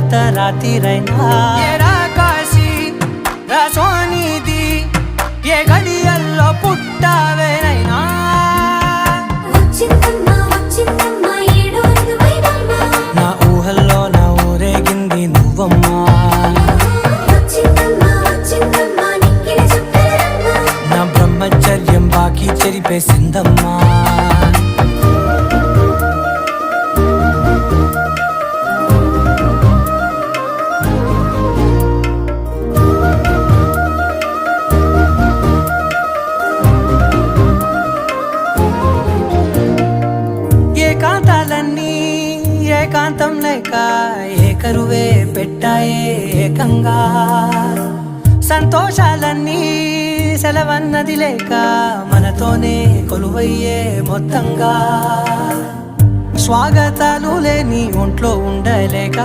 అర్ధరాత్రిరైనా కాశీ రసోనిది ఏ గడియల్లో పుట్టావేనైనా నా ఊహల్లో నా ఊరేగింది నువ్వమ్మా నా బ్రహ్మచర్యం బాకీ చెరిపేసిందమ్మా ఏకాంతాలన్నీ ఏకాంతం లేక ఏకరువే పెట్టాయే ఏకంగా సంతోషాలన్నీ సెలవన్నది లేక మనతోనే కొలువయ్యే మొత్తంగా స్వాగతాలు లేని ఒంట్లో ఉండలేక